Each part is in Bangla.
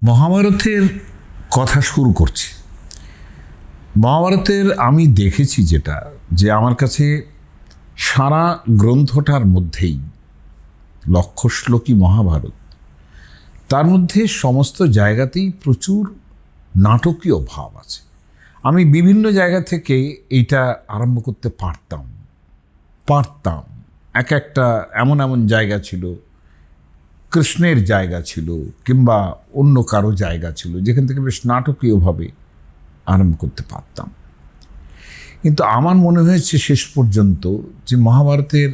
মহাভারতের কথা শুরু করছি। মহাভারতের আমি দেখেছি যেটা, যে আমার কাছে সারা গ্রন্থটার মধ্যেই লক্ষ শ্লোকী মহাভারত, তার মধ্যে সমস্ত জায়গাতেই প্রচুর নাটকীয় ভাব আছে। আমি বিভিন্ন জায়গা থেকে এইটা আরম্ভ করতে পারতাম। এক একটা এমন এমন জায়গা ছিল, কৃষ্ণের জায়গা ছিল কিংবা অন্য কারো জায়গা ছিল, যেখান থেকে বেশ নাটকীয়ভাবে আরম্ভ করতে পারতাম। কিন্তু আমার মনে হয়েছে শেষ পর্যন্ত যে মহাভারতের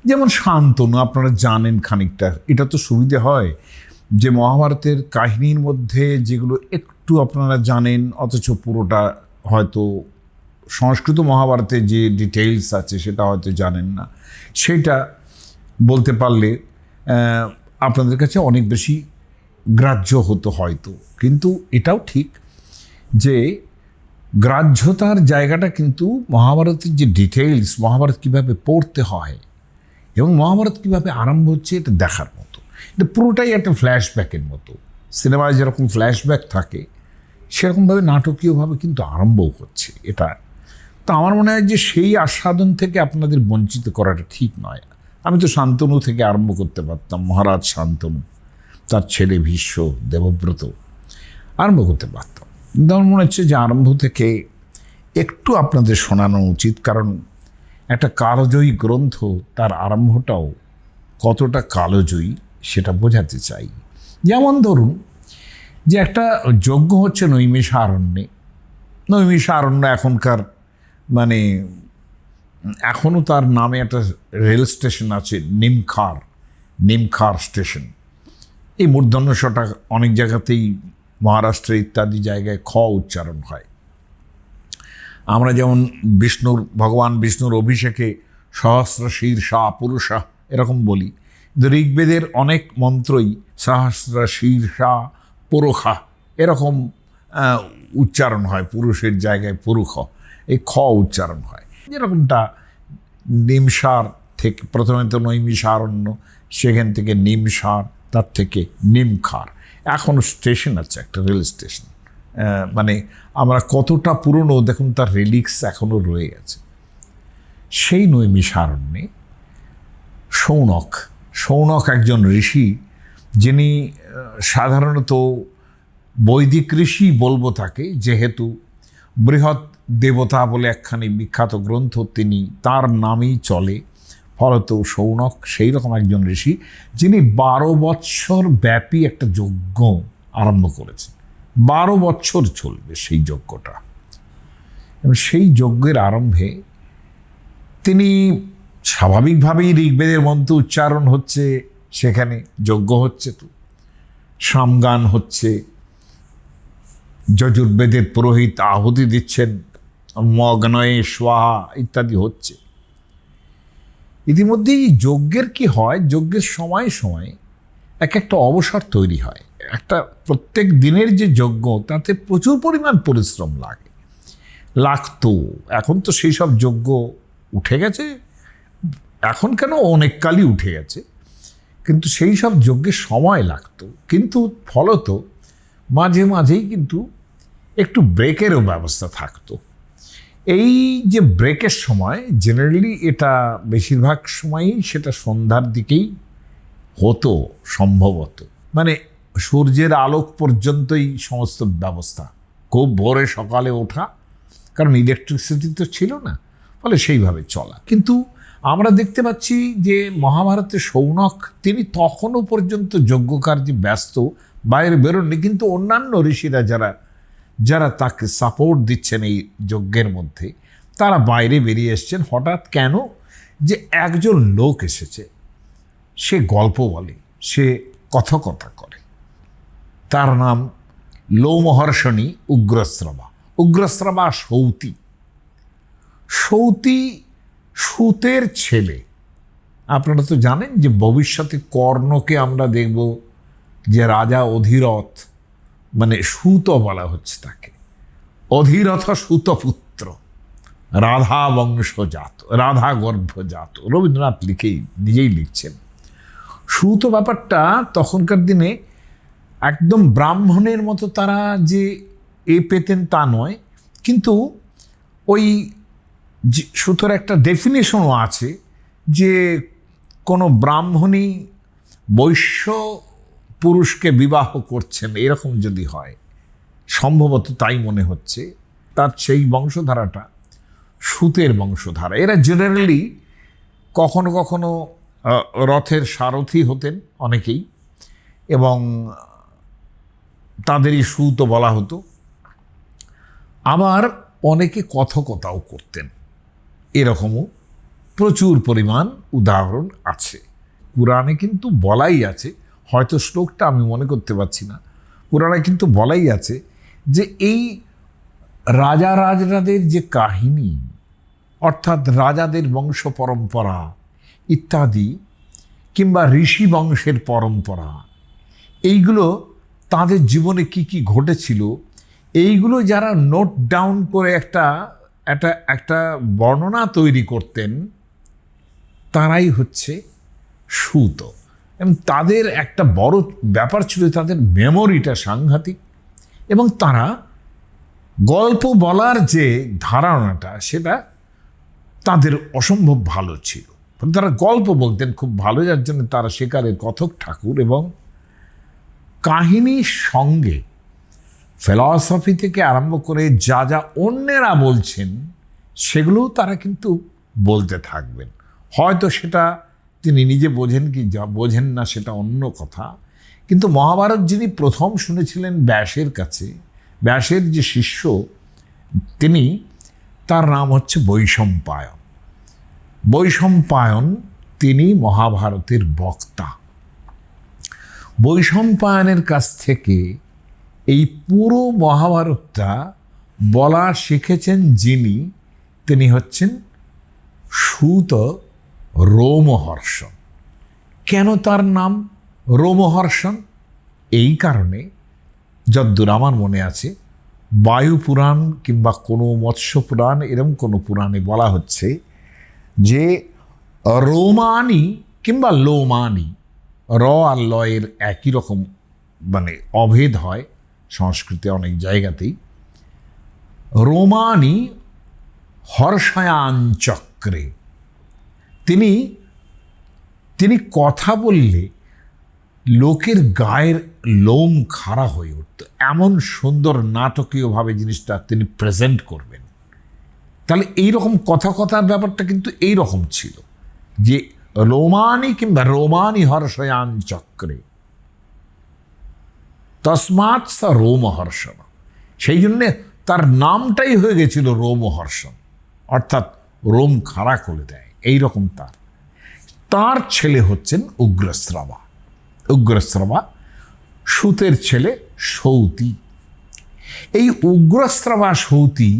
যেমন শান্তনু, আপনারা জানেন খানিকটা, এটা তো সুবিধে হয় যে মহাভারতের কাহিনীর মধ্যে যেগুলো একটু আপনারা জানেন অথচ পুরোটা হয়তো সংস্কৃত মহাভারতে যে ডিটেইলস আছে সেটা হয়তো জানেন না, সেটা বলতে পারলে আপনাদের কাছে অনেক বেশি গ্রাহ্য হতো হয়তো। কিন্তু এটাও ঠিক যে গ্রাহ্যতার জায়গাটা কিন্তু মহাভারতের যে ডিটেইলস, মহাভারত কীভাবে পড়তে হয় এবং মহাভারত কীভাবে আরম্ভ হচ্ছে, এটা দেখার মতো। এটা পুরোটাই একটা ফ্ল্যাশব্যাকের মতো। সিনেমায় যেরকম ফ্ল্যাশব্যাক থাকে সেরকমভাবে নাটকীয়ভাবে কিন্তু আরম্ভও হচ্ছে এটা। তো আমার মনে হয় যে সেই আস্বাদন থেকে আপনাদের বঞ্চিত করাটা ঠিক নয়। আমি তো শান্তনু থেকে আরম্ভ করতে পারতাম, মহারাজ শান্তনু, তার ছেলে ভীষ্ম, দেবব্রত, আরম্ভ করতে পারতাম। কিন্তু আমার মনে হচ্ছে যে আরম্ভ থেকে একটু আপনাদের শোনানো উচিত, কারণ একটা কালজয়ী গ্রন্থ, তার আরম্ভটাও কতটা কালজয়ী সেটা বোঝাতে চাই। যেমন ধরুন যে একটা যজ্ঞ হচ্ছে নৈমিষারণ্যে। নৈমিষারণ্য এখনকার মানে এখনও তার নামে একটা রেল স্টেশন আছে, নিমখার স্টেশন। এই মূর্ধন্যষটা অনেক জায়গাতেই মহারাষ্ট্রে ইত্যাদি জায়গায় খ উচ্চারণ হয়। আমরা যেমন ভগবান বিষ্ণুর অভিষেকে সহস্র শীর্ষা পুরুষা এরকম বলি, কিন্তু ঋগ্বেদের অনেক মন্ত্রই সহস্র শীর্ষা পুরুষা এরকম উচ্চারণ হয়, পুরুষের জায়গায় পুরুষ, এই খ উচ্চারণ হয়। যেরকমটা নিমসার থেকে প্রথমে তো নৈমিষারণ্য, সেখান থেকে নিমসার, তার থেকে নিমখার। এখনও স্টেশন আছে, একটা রেল স্টেশন। মানে আমরা কতটা পুরনো দেখুন, তার রিলিক্স এখনও রয়ে গেছে। সেই নৈমিষারণ্যে সৌনক একজন ঋষি, যিনি সাধারণত বৈদিক ঋষি বলবো তাকে, যেহেতু বৃহৎ দেবতা বলে একখানি বিখ্যাত গ্রন্থ তিনি, তার নামেই চলে, ফলত সৌনক সেই রকম একজন ঋষি, যিনি 12 বৎসর ব্যাপী একটা যজ্ঞ আরম্ভ করেছেন। 12 বৎসর চলবে সেই যজ্ঞটা। এবং সেই যজ্ঞের আরম্ভে তিনি স্বাভাবিকভাবেই ঋগ্বেদের মন্ত্র উচ্চারণ হচ্ছে, সেখানে যজ্ঞ হচ্ছে, তো সামগান হচ্ছে, যজুর্বেদের পুরোহিত আহুতি দিচ্ছেন, মগ্নয়ে স্বাহা ইত্যাদি হচ্ছে। ইতিমধ্যেই যজ্ঞের কি হয়, যজ্ঞের সময় সময় এক একটা অবসর তৈরি হয়। একটা প্রত্যেক দিনের যে যজ্ঞ, তাতে প্রচুর পরিমাণ পরিশ্রম লাগতো। এখন তো সেই সব যজ্ঞ উঠে গেছে, এখন কেন অনেক কালই উঠে গেছে, কিন্তু সেই সব যজ্ঞের সময় লাগতো। কিন্তু ফলত মাঝে মাঝেই কিন্তু একটু ব্রেকেরও ব্যবস্থা থাকতো। এই যে ব্রেকের সময়, জেনারেলি এটা বেশিরভাগ সময়ই সেটা সন্ধ্যার দিকেই হতো সম্ভবত, মানে সূর্যের আলোক পর্যন্তই সমস্ত ব্যবস্থা, খুব ভোরে সকালে ওঠা, কারণ ইলেকট্রিসিটি তো ছিল না, ফলে সেইভাবে চলা। কিন্তু আমরা দেখতে পাচ্ছি যে মহাভারতে সৌনক তিনি তখনও পর্যন্ত যজ্ঞকার্যে ব্যস্ত, বাইরে বেরোননি। কিন্তু অন্যান্য ঋষিরা যারা তাকে সাপোর্ট দিচ্ছেন এই যজ্ঞের মধ্যে, তারা বাইরে বেরিয়ে এসছেন। হঠাৎ কেন যে একজন লোক এসেছে, সে গল্প বলে, সে কথা করে। তার নাম লোমহর্ষণী উগ্রশ্রবা সৌতী সুতের ছেলে। আপনারা তো জানেন যে ভবিষ্যতে কর্ণকে আমরা দেখব যে রাজা অধিরথ, মানে সুত বলা হচ্ছে তাকে, অধিরথ সুতপুত্র, রাধা বংশজাত, রাধা গর্ভজাত। রবীন্দ্রনাথ নিজেই লিখছেন। সুত ব্যাপারটা তখনকার দিনে একদম ব্রাহ্মণের মতো তারা যে পেতেন তা নয়, কিন্তু ওই সুতোর একটা ডেফিনেশনও আছে যে কোনো ব্রাহ্মণই বৈশ্য পুরুষকে বিবাহ করছেন, এরকম যদি হয়, সম্ভবত তাই মনে হচ্ছে, তার সেই বংশধারাটা সুতের বংশধারা। এরা জেনারেলি কখনো কখনো রথের সারথি হতেন অনেকেই, এবং তাদেরই সুত বলা হতো। আবার অনেকে কথকতাও করতেন, এরকমও প্রচুর পরিমাণ উদাহরণ আছে। পুরাণে কিন্তু বলাই আছে, হয়তো শ্লোকটা আমি মনে করতে পারছি না, পুরাণে কিন্তু বলাই আছে যে এই রাজা রাজরাদের যে কাহিনী, অর্থাৎ রাজাদের বংশ পরম্পরা ইত্যাদি, কিংবা ঋষি বংশের পরম্পরা, এইগুলো তাদের জীবনে কি কি ঘটেছিল, এইগুলো যারা নোট ডাউন করে একটা একটা একটা বর্ণনা তৈরি করতেন, তারাই হচ্ছে সুত। এবং তাদের একটা বড় ব্যাপার ছিল, তাদের মেমোরিটা সাংঘাতিক, এবং তারা গল্প বলার যে ধারণাটা, সেটা তাদের অসম্ভব ভালো ছিল। তারা গল্প বলতেন খুব ভালো, যার জন্য তারা সেকালের কথক ঠাকুর, এবং কাহিনীর সঙ্গে ফিলসফি থেকে আরম্ভ করে যা যা অন্যেরা বলছেন সেগুলোও তারা কিন্তু বলতে থাকবেন। হয়তো সেটা তিনি নিজে বোঝেন কি যা বোঝেন না সেটা অন্য কথা, কিন্তু মহাভারত যিনি প্রথম শুনেছিলেন ব্যাসের কাছে, ব্যাসের যে শিষ্য তিনি, তার নাম হচ্ছে বৈশম্পায়ন। বৈশম্পায়ন তিনি মহাভারতের বক্তা। বৈশম্পায়নের কাছ থেকে এই পুরো মহাভারতটা বলা শিখেছেন যিনি, তিনি হচ্ছেন সুত রোমহর্ষণ। কেন তার নাম রোমহর্ষণ? এই কারণে, যদ্দূর আমার মনে আছে, বায়ু পুরাণ কিংবা কোনো মৎস্য পুরাণ, এরম কোনো পুরাণে বলা হচ্ছে যে রোমানি কিংবা লোমানি, র আর লয়ের একই রকম মানে অভেদ হয় সংস্কৃতে অনেক জায়গাতেই। রোমানি হর্ষয়ান চক্রে, তিনি তিনি কথা বললে লোকের গায়ের লোম খাড়া হয়ে উঠত, এমন সুন্দর নাটকীয়ভাবে জিনিসটা তিনি প্রেজেন্ট করবেন। তাহলে এইরকম কথার ব্যাপারটা কিন্তু এইরকম ছিল যে রোমানি কিংবা রোমানি হর্ষয়ান চক্রে, তসমাৎ সা রোমহর্ষণ। সেই জন্যে তার নামটাই হয়ে গেছিল রোমহর্ষণ, অর্থাৎ রোম খাড়া করে দেয়, এইরকম তার ছেলে হচ্ছেন উগ্রশ্রবা। উগ্রশ্রবা সুতের ছেলে সৌতি। এই উগ্রশ্রবা সৌতি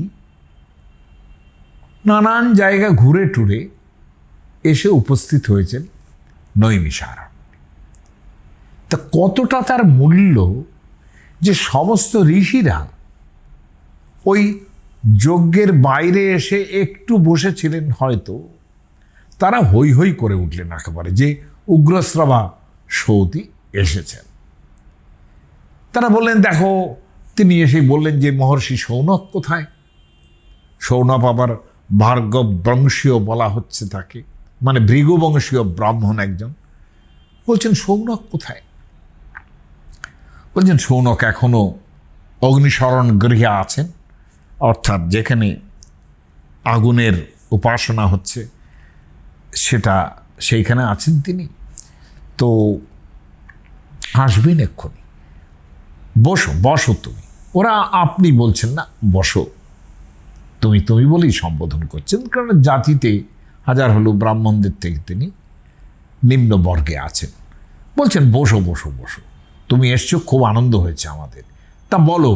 নানান জায়গা ঘুরে টুরে এসে উপস্থিত হয়েছেন নৈমিষারণ্যে। তা কতটা তার মূল্য যে সমস্ত ঋষিরা ওই যজ্ঞের বাইরে এসে একটু বসেছিলেন, হয়তো তারা হৈ হৈ করে উঠলেন একেবারে যে উগ্রশ্রবা সৌতি এসেছেন। তারা বললেন, দেখো, তিনি এসে বললেন যে মহর্ষি শৌনক কোথায়? শৌনক আবার ভার্গব বংশীয় বলা হচ্ছে তাকে, মানে ভৃগুবংশীয় ব্রাহ্মণ একজন। বলছেন শৌনক কোথায়? বলছেন শৌনক এখনো অগ্নিশরণ গৃহে আছেন, অর্থাৎ যেখানে আগুনের উপাসনা হচ্ছে সেইখানে আছেন তিনি। তো আসবেন এক্ষুনি, বসো বসো তুমি। ওরা আপনি বলছেন না, বসো তুমি তুমি বলেই সম্বোধন করছেন, কারণ জাতিতে হাজার হলো ব্রাহ্মণদের থেকে তিনি নিম্ন বর্গে আছেন। বলছেন বসো বসো বসো, তুমি এসছো, খুব আনন্দ হয়েছে আমাদের। তা বলো,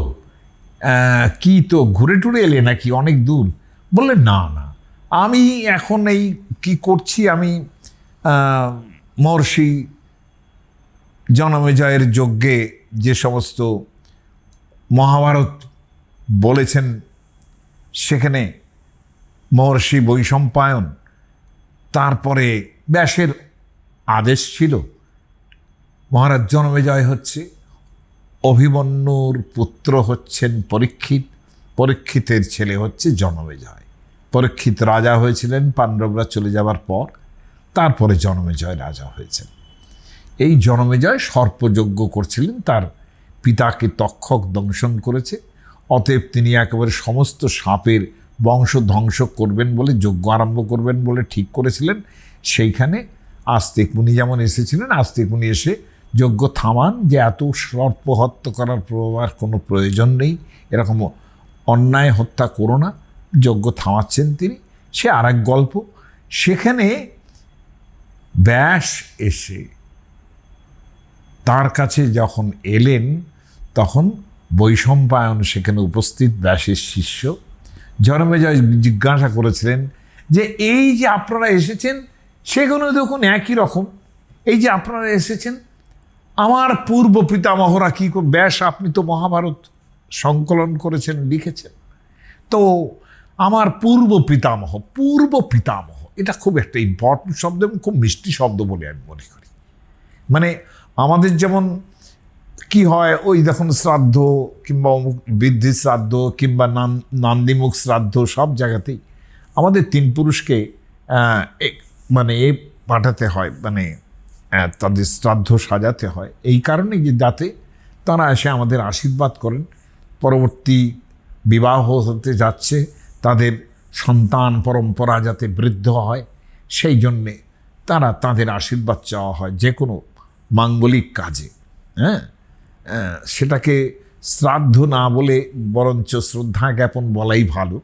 কি তো ঘুরে টুরে এলে নাকি অনেক দূর? বললেন না না, আমি এখন এই কি করছি, আমি মহর্ষি জনমেজয়ের যজ্ঞে যে সমস্ত মহাভারত বলেছেন, সেখানে মহর্ষি বৈশম্পায়ন, তারপরে ব্যাসের আদেশ ছিল মহারাজ জনমেজয় হচ্ছে, অভিমন্যুর পুত্র হচ্ছেন পরীক্ষিত, পরীক্ষিতের ছেলে হচ্ছে জনমেজয়। পরীক্ষিত রাজা হয়েছিলেন পাণ্ডবরা চলে যাবার পর, তারপরে জনমেজয় রাজা হয়েছেন। এই জনমেজয় সর্পযজ্ঞ করছিলেন, তার পিতাকে তক্ষক দংশন করেছে, অতএব তিনি একেবারে সমস্ত সাপের বংশ ধ্বংস করবেন বলে, যজ্ঞ আরম্ভ করবেন বলে ঠিক করেছিলেন। সেইখানে আস্তিক মুনি যেমন এসেছিলেন, আস্তিক মুনি এসে যজ্ঞ থামান, যে এত সর্প হত্যা করার কোনো প্রয়োজন নেই, এরকম অন্যায় হত্যা করো না, যজ্ঞ থামাচ্ছেন তিনি। সে আর এক গল্প। সেখানে ব্যাস এসে তার কাছে যখন এলেন, তখন বৈশম্পায়ন সেখানে উপস্থিত, ব্যাসের শিষ্য। জনমেজয় জিজ্ঞাসা করেছিলেন যে এই যে আপনারা এসেছেন, সেগুলো দেখুন একই রকম। এই যে আপনারা এসেছেন, আমার পূর্ব পিতামহরা কী ব্যাস, আপনি তো মহাভারত সংকলন করেছেন, লিখেছেন, তো আমার পূর্ব পিতামহ, এটা খুব একটা ইম্পর্টেন্ট শব্দ এবং খুব মিষ্টি শব্দ বলে আমি মনে করি। মানে আমাদের যেমন কি হয়, ওই দেখুন শ্রাদ্ধ কিংবা বৃদ্ধি শ্রাদ্ধ কিংবা নান্দিমুখ শ্রাদ্ধ, সব জায়গাতেই আমাদের তিন পুরুষকে মানে পাঠাতে হয়, মানে তাদের শ্রাদ্ধ সাজাতে হয়, এই কারণে যে যাতে তারা এসে আমাদের আশীর্বাদ করেন। পরবর্তী বিবাহ হতে যাচ্ছে, তাদের সন্তান পরম্পরা যাতে বৃদ্ধ হয়, সেই জন্যে তারা তাদের আশীর্বাদ চাওয়া হয় যে কোনো মাঙ্গলিক কাজে। সেটাকে শ্রাদ্ধ না বলে বরঞ্চ শ্রদ্ধা জ্ঞাপন বলাই ভালো,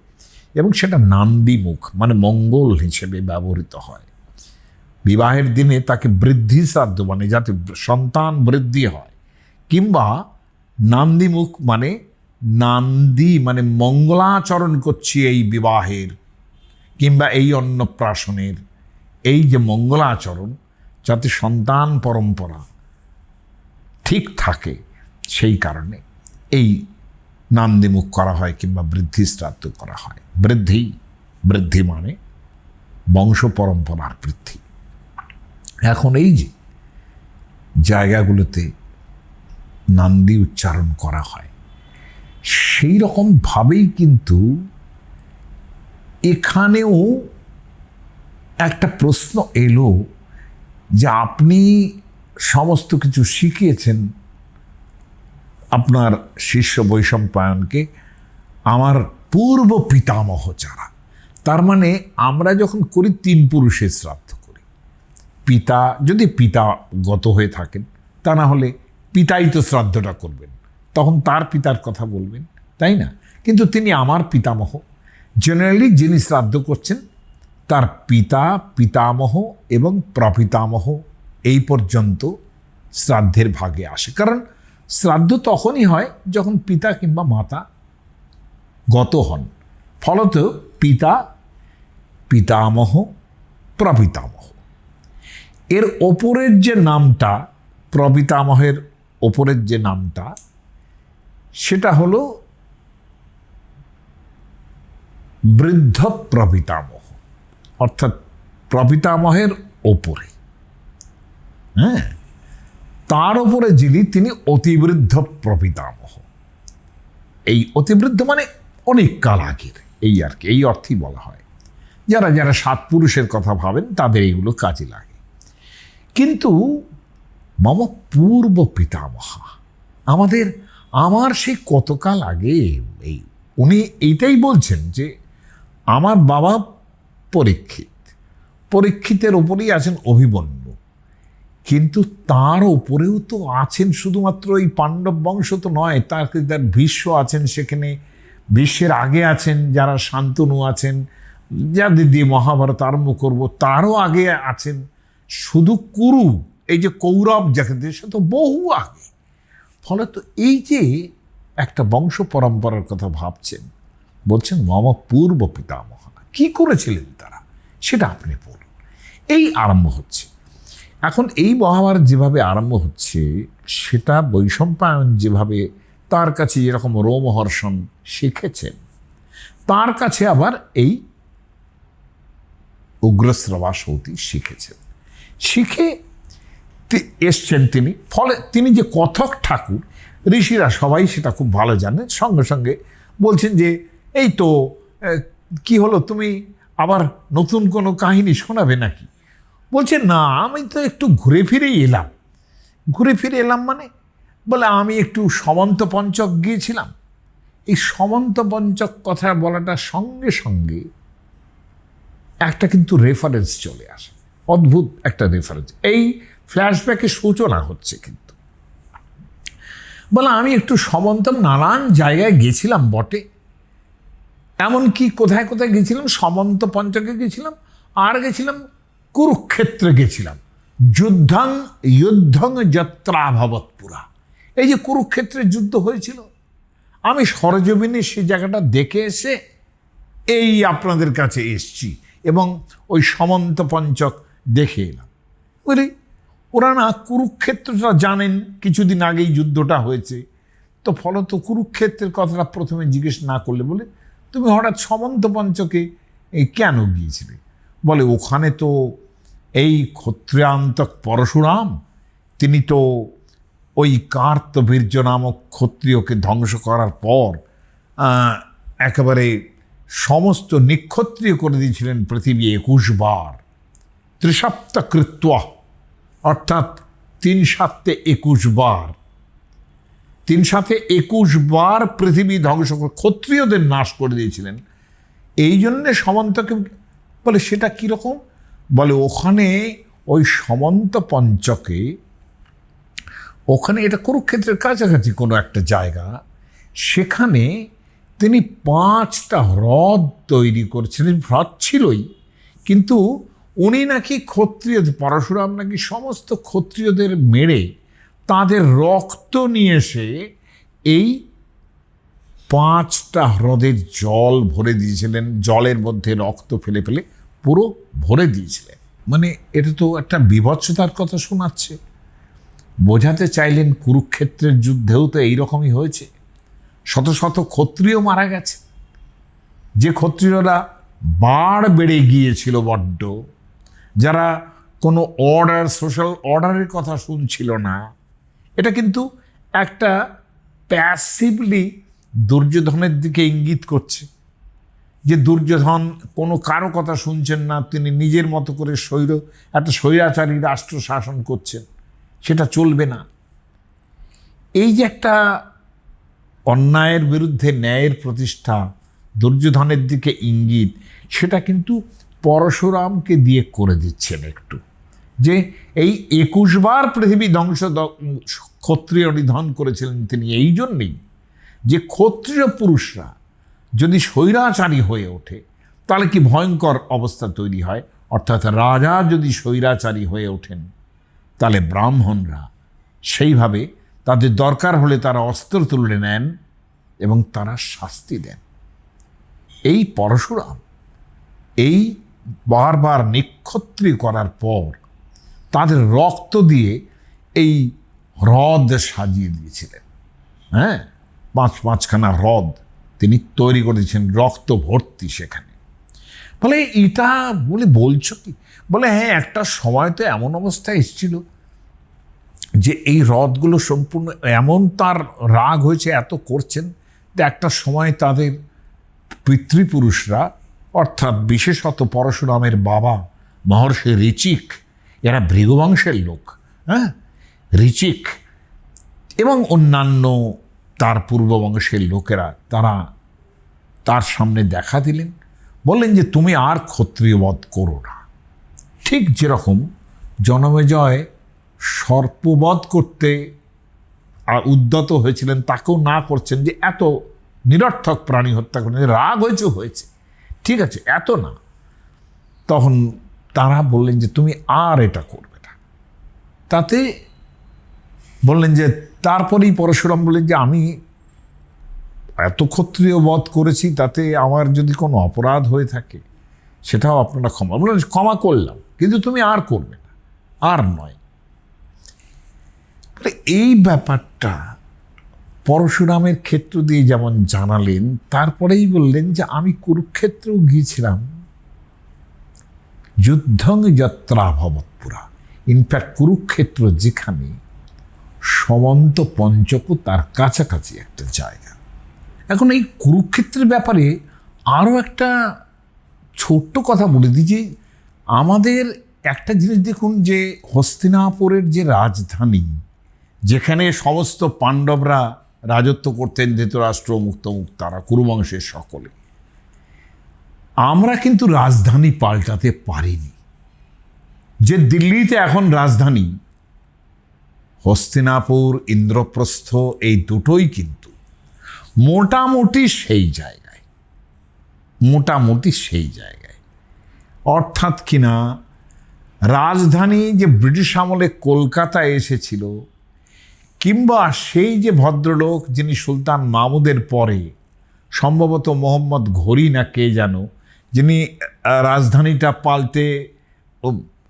এবং সেটা নান্দিমুখ মানে মঙ্গল হিসেবে ব্যবহৃত হয়। বিবাহের দিনে তাকে বৃদ্ধি শ্রাদ্ধ মানে যাতে সন্তান বৃদ্ধি হয়, কিংবা নান্দিমুখ মানে নান্দি মানে মঙ্গলাচরণ করছি এই বিবাহের কিংবা এই অন্নপ্রাশনের, এই যে মঙ্গলাচরণ, যাতে সন্তান পরম্পরা ঠিক থাকে, সেই কারণে এই নান্দিমুখ করা হয় কিংবা বৃদ্ধি শ্রাদ্ধ করা হয়। বৃদ্ধি মানে বংশ পরম্পরার বৃদ্ধি। এখন এই যে জায়গাগুলোতে নান্দি উচ্চারণ করা হয়, সেই রকমভাবেই কিন্তু এখানেও একটা প্রশ্ন এলো যে আপনি সমস্ত কিছু শিখিয়েছেন আপনার শিষ্য বৈশম্পায়নকে আমার পূর্ব পিতামহ যারা, তার মানে আমরা যখন করি তিন পুরুষের শ্রাদ্ধ করি, পিতা যদি পিতা গত হয়ে থাকেন, তা না হলে পিতাই তো শ্রাদ্ধটা করবেন, তখন তার পিতার কথা বলবেন, তাই না? কিন্তু তিনি আমার পিতামহ, জেনারেলি যিনি শ্রাদ্ধ করছেন তার পিতা, পিতামহ এবং প্রপিতামহ এই পর্যন্ত শ্রাদ্ধের ভাগে আসে। কারণ শ্রাদ্ধ তখনই হয় যখন পিতা কিংবা মাতা গত হন। ফলত পিতা, পিতামহ, প্রপিতামহ, এর ওপরের যে নামটা, প্রপিতামহের ওপরের যে নামটা, সেটা হলো বৃদ্ধ প্রপিতামহ, অর্থাৎ প্রপিতামহের ওপরে, তার ওপরে যিনি, তিনি অতিবৃদ্ধ প্রপিতামহ। এই অতিবৃদ্ধ মানে অনেক কাল আগের, এই আর কি, এই অর্থেই বলা হয়। যারা যারা সাত পুরুষের কথা ভাবেন তাদের এইগুলো কাজে লাগে। কিন্তু মম পূর্ব পিতামহা, আমার সে কতকাল আগে, এই উনি এইটাই বলছেন যে আমার বাবা পরীক্ষিতের ওপরেই আছেন অভিমন্যু, কিন্তু তার ওপরেও তো আছেন শুধুমাত্র এই পাণ্ডব বংশ তো নয়, তার ভীষ্ম আছেন, সেখানে ভীষ্মের আগে আছেন যারা শান্তনু আছেন, যাদের দিয়ে মহাভারত আরম্ভ করব, তারও আগে আছেন শুধু কুরু, এই যে কৌরব যাকে সে তো বহু আগে। ফলে তো এই যে একটা বংশ পরম্পরার কথা ভাবছেন, বলছেন মম পূর্ব পিতামহা, কি করেছিলেন তারা সেটা আপনি বলুন। এই আরম্ভ হচ্ছে। এখন এই মহাভারত যেভাবে আরম্ভ হচ্ছে, সেটা বৈশম্পায়ন যেভাবে তার কাছে যেরকম রোমহর্ষণ শিখেছেন, তার কাছে আবার এই উগ্রশ্রবা সৌতি শিখেছেন, শিখে এসছেন তিনি। ফলে তিনি যে কথক ঠাকুর, ঋষিরা সবাই সেটা খুব ভালো জানে, সঙ্গে সঙ্গে বলছেন যে এই তো কি হলো, তুমি আবার নতুন কোনো কাহিনী শোনাবে নাকি? বলছে না, আমি তো একটু ঘুরে ফিরেই এলাম। ঘুরে ফিরে এলাম মানে? বলে আমি একটু সমন্ত পঞ্চক গিয়েছিলাম। এই সমন্ত পঞ্চক কথা বলাটা সঙ্গে সঙ্গে একটা কিন্তু রেফারেন্স চলে আসে, অদ্ভুত একটা রেফারেন্স। এই ফ্ল্যাশব্যাকের সূচনা হচ্ছে কিন্তু। বলে আমি একটু সমন্তম নানান জায়গায় গেছিলাম বটে, এমনকি কোথায় কোথায় গেছিলাম, সমন্ত পঞ্চকে গেছিলাম, আর গেছিলাম কুরুক্ষেত্রে গেছিলাম। যুদ্ধং যত্রা ভবৎপুরা, এই যে কুরুক্ষেত্রের যুদ্ধ হয়েছিল, আমি সরজমিনে সেই জায়গাটা দেখে এসে এই আপনাদের কাছে এসছি এবং ওই সমন্ত পঞ্চক দেখে এলাম। বুঝলি, ওরা না কুরুক্ষেত্রটা জানেন, কিছুদিন আগেই যুদ্ধটা হয়েছে, তো ফলত কুরুক্ষেত্রের কথাটা প্রথমে জিজ্ঞেস না করলে বলে তুমি হঠাৎ সমন্ত পঞ্চকে কেন গিয়েছিলে? বলে ওখানে তো এই ক্ষত্রিয়ান্তক পরশুরাম, তিনি তো ওই কার্তবীর্য নামক ক্ষত্রিয়কে ধ্বংস করার পর একেবারে সমস্ত নিক্ষত্রিয় করে দিয়েছিলেন পৃথিবী 21 বার, ত্রিসপ্তকৃত্বা, অর্থাৎ 3 7 21 বার, 3 7 21 বার পৃথিবী ধ্বংস করে ক্ষত্রিয়দের নাশ করে দিয়েছিলেন। এই জন্যে সমন্তকে বলে সেটা কীরকম? বলে ওখানে ওই সমন্ত পঞ্চকে, ওখানে এটা কুরুক্ষেত্রের কাছাকাছি কোনো একটা জায়গা, সেখানে তিনি 5টা হ্রদ তৈরি করেছিলেন। হ্রদ ছিলই, কিন্তু উনি নাকি ক্ষত্রিয়, পরশুরাম নাকি সমস্ত ক্ষত্রিয়দের মেরে তাদের রক্ত নিয়ে এসে এই 5টা হ্রদের জল ভরে দিয়েছিলেন, জলের মধ্যে রক্ত ফেলে ফেলে পুরো ভরে দিয়েছিলেন। মানে এটা তো একটা বিভৎসতার কথা শোনাচ্ছে। বোঝাতে চাইলেন কুরুক্ষেত্রের যুদ্ধেও তো এইরকমই হয়েছে, শত শত ক্ষত্রিয় মারা গেছে, যে ক্ষত্রিয়রা বাড় বেড়ে গিয়েছিল বড্ড, যারা কোনো অর্ডার, সোশ্যাল অর্ডারের কথা শুনছিল না। এটা কিন্তু একটা প্যাসিভলি দুর্যোধনের দিকে ইঙ্গিত করছে, যে দুর্যোধন কোনো কারো কথা শুনছেন না, তিনি নিজের মতো করে একটা স্বৈরাচারী রাষ্ট্র শাসন করছেন, সেটা চলবে না। এই যে একটা অন্যায়ের বিরুদ্ধে ন্যায়ের প্রতিষ্ঠা, দুর্যোধনের দিকে ইঙ্গিত, সেটা কিন্তু পরশুরামকে দিয়ে করে দিচ্ছেন একটু, যে এই 21 বার পৃথিবী ধ্বংস ক্ষত্রিয় নিধন করেছিলেন তিনি এই জন্যেই যে ক্ষত্রিয় পুরুষরা যদি স্বৈরাচারী হয়ে ওঠে তাহলে কি ভয়ঙ্কর অবস্থা তৈরি হয়। অর্থাৎ রাজা যদি স্বৈরাচারী হয়ে ওঠেন তাহলে ব্রাহ্মণরা সেইভাবে তাদের দরকার হলে তারা অস্ত্র তুলে নেন এবং তারা শাস্তি দেন। এই পরশুরাম এই বারবার নিক্ষত্রিয় করার পর তাদের রক্ত দিয়ে এই হ্রদ সাজিয়ে দিয়েছিলেন। হ্যাঁ, 5-5খানা হ্রদ তিনি তৈরি করেছেন, রক্ত ভর্তি সেখানে। বলে এটা বলে বলছো কি? বলে হ্যাঁ, একটা সময় তো এমন অবস্থায় এসেছিল যে এই হ্রদগুলো সম্পূর্ণ এমন তার রাগ হয়েছে, এত করছেন যে একটা সময় তাদের পিতৃপুরুষরা, অর্থাৎ বিশেষত পরশুরামের বাবা মহর্ষি ঋচিক, এরা ভৃগুবংশের লোক, হ্যাঁ, ঋচিক এবং অন্যান্য তার পূর্ববংশের লোকেরা, তারা তার সামনে দেখা দিলেন, বললেন যে তুমি আর ক্ষত্রিয়বধ করো না। ঠিক যেরকম জনমেজয় সর্পবধ করতে উদ্যত হয়েছিলেন, তাকেও না করছেন যে এত নিরর্থক প্রাণী হত্যা করেন, রাগ হয়েছে, ঠিক আছে, এত না। তখন তারা বললেন যে তুমি আর এটা করবে না। তাতে বললেন যে, তারপরেই পরশুরাম বললেন যে আমি এত ক্ষত্রিয় বধ করেছি, তাতে আমার যদি কোনো অপরাধ হয়ে থাকে সেটাও আপনারা ক্ষমা, বললেন ক্ষমা করলাম, কিন্তু তুমি আর করবে না, আর নয়। এই ব্যাপারটা পরশুরামের ক্ষেত্র দিয়ে যেমন জানালেন, তারপরেই বললেন যে আমি কুরুক্ষেত্রেও গিয়েছিলাম, যুদ্ধং যত্রা ভবৎপুরা। ইনফ্যাক্ট কুরুক্ষেত্র যেখানে সমন্ত পঞ্চকও তার কাছাকাছি একটা জায়গা। এখন এই কুরুক্ষেত্রের ব্যাপারে আরও একটা ছোট্ট কথা বলে দিই যে আমাদের একটা জিনিস দেখুন, যে হস্তিনাপুরের যে রাজধানী, যেখানে সমস্ত পাণ্ডবরা রাজত্ব করতেন, ধৃতরাষ্ট্র, মুক্তারা, কুরুবংশের সকলে, আমরা কিন্তু রাজধানী পাল্টাতে পারিনি। যে দিল্লিতে এখন রাজধানী, হস্তিনাপুর, ইন্দ্রপ্রস্থ, এই দুটোই কিন্তু মোটামুটি সেই জায়গায়, অর্থাৎ কিনা রাজধানী যে ব্রিটিশ আমলে কলকাতায় এসেছিল, কিংবা সেই যে ভদ্রলোক যিনি সুলতান মাহমুদের পরে সম্ভবত মোহাম্মদ ঘোরি না কে যেন, যিনি রাজধানীটা পাল্টে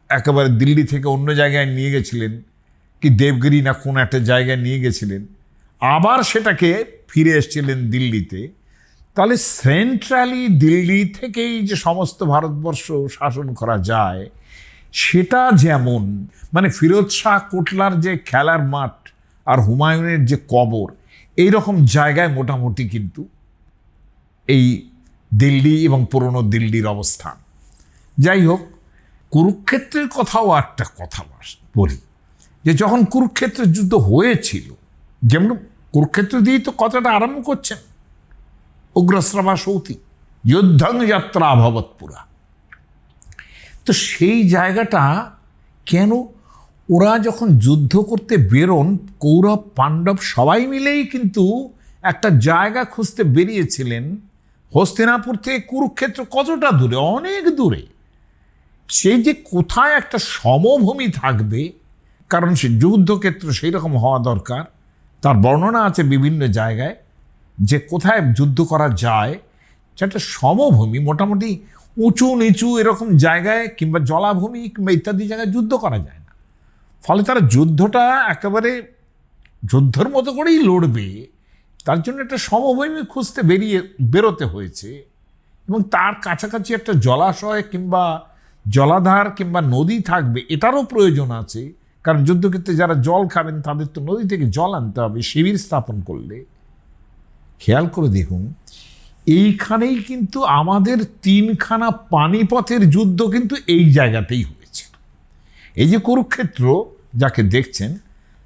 একেবারে দিল্লি থেকে অন্য জায়গায় নিয়ে গেছিলেন, কি দেবগিরি না কোন একটা জায়গায় নিয়ে গেছিলেন, আবার সেটাকে ফিরে এসেছিলেন দিল্লিতে। তাহলে সেন্ট্রালি দিল্লি থেকেই যে সমস্ত ভারতবর্ষ শাসন করা যায়, সেটা যেমন মানে ফিরোজ শাহ কোটলার যে খেলার মাঠ আর হুমায়ুনের যে কবর, এই রকম জায়গায় মোটামুটি কিন্তু এই দিল্লি এবং পুরনো দিল্লির অবস্থান। যাই হোক, কুরুক্ষেত্রের কথাও একটা কথা বলি, যে যখন কুরুক্ষেত্রের যুদ্ধ হয়েছিল, যেমন কুরুক্ষেত্র দিয়েই তো কথাটা আরম্ভ করছেন উগ্রশ্রবা সৌতি, যুদ্ধং যাত্রা ভবৎপুরা। তো সেই জায়গাটা কেন, ওরা যখন যুদ্ধ করতে বেরোন, কৌরব পাণ্ডব সবাই মিলেই কিন্তু একটা জায়গা খুঁজতে বেরিয়েছিলেন। হস্তিনাপুর থেকে কুরুক্ষেত্র কতটা দূরে, অনেক দূরে। সেই যে কোথায় একটা সমভূমি থাকবে, কারণ সে যুদ্ধক্ষেত্র সেই রকম হওয়া দরকার, তার বর্ণনা আছে বিভিন্ন জায়গায়, যে কোথায় যুদ্ধ করা যায়, সেটা সমভূমি, মোটামুটি উঁচু নিচু এরকম জায়গায় কিংবা জলাভূমি কিংবা ইত্যাদি জায়গায় যুদ্ধ করা যায় না। ফলে তারা যুদ্ধটা একেবারে যুদ্ধের মতো করেই লড়বে, তার জন্য একটা সমভূমি খুঁজতে বেরোতে হয়েছে। এবং তার কাছাকাছি একটা জলাশয় কিংবা জলাধার কিংবা নদী থাকবে, এটারও প্রয়োজন আছে, কারণ যুদ্ধক্ষেত্রে যারা জল খাবেন তাদের তো নদী থেকে জল আনতে হবে শিবির স্থাপন করলে। খেয়াল করে দেখুন, এইখানেই কিন্তু আমাদের 3খানা পানিপথের যুদ্ধ কিন্তু এই জায়গাতেই হয়েছে। এই যে কুরুক্ষেত্র যাকে দেখছেন,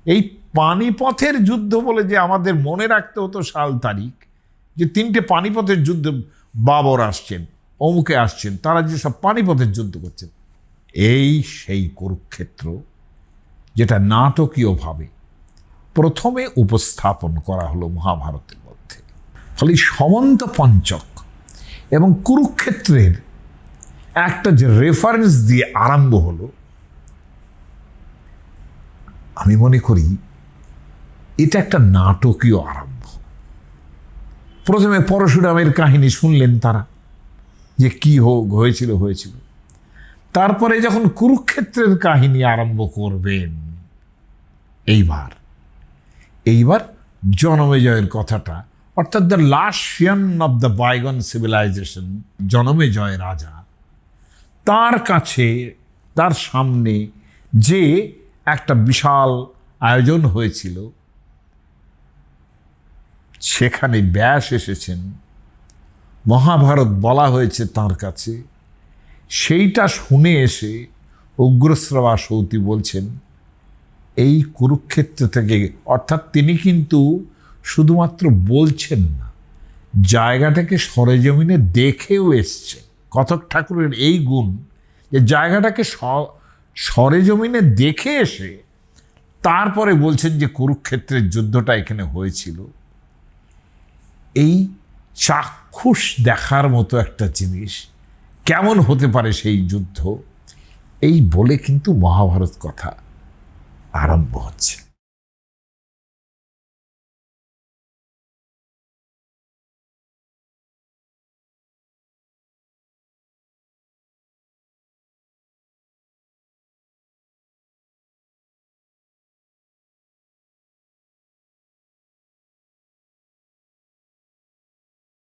এই পানিপথের যুদ্ধ বলে যে আমাদের মনে রাখতে হতো সাল তারিখ, যে 3টে পানিপথের যুদ্ধ, বাবর আসছেন, অমুকে আসছেন, তারা যে সব পানিপথের যুদ্ধ করছেন, এই সেই কুরুক্ষেত্র যেটা নাটকীয়ভাবে প্রথমে উপস্থাপন করা হলো মহাভারতের মধ্যে। ফলে সমন্ত পঞ্চক এবং কুরুক্ষেত্রের একটা যে রেফারেন্স দিয়ে আরম্ভ হলো, আমি মনে করি এটা একটা নাটকীয় আরম্ভ। প্রথমে পরশুরামের কাহিনী শুনলেন তারা, যে কি হয়েছিল। তারপরে যখন কুরুক্ষেত্রের কাহিনী আরম্ভ করবেন, এইবার জনমেজয়ের কথাটা, অর্থাৎ the last scion of the bygone civilization, Janamejaya রাজা, তার কাছে, তার সামনে যে একটা বিশাল আয়োজন হয়েছিল, সেখানে ব্যাস এসেছেন, মহাভারত বলা হয়েছে তার কাছে, সেইটা শুনে এসে উগ্রশ্রবা সৌতি বলছেন, এই কুরুক্ষেত্র থেকে, অর্থাৎ তিনি কিন্তু শুধুমাত্র বলছেন না, জায়গাটাকে সরেজমিনে দেখেও এসছে। কথক ঠাকুরের এই গুণ, যে জায়গাটাকে সরেজমিনে দেখে এসে তারপরে বলছেন যে কুরুক্ষেত্রের যুদ্ধটা এখানে হয়েছিল। এই চাক্ষুষ দেখার মতো একটা জিনিস, কেমন হতে পারে সেই যুদ্ধ, এই বলে কিন্তু মহাভারত কথা আরম্ভ হচ্ছে।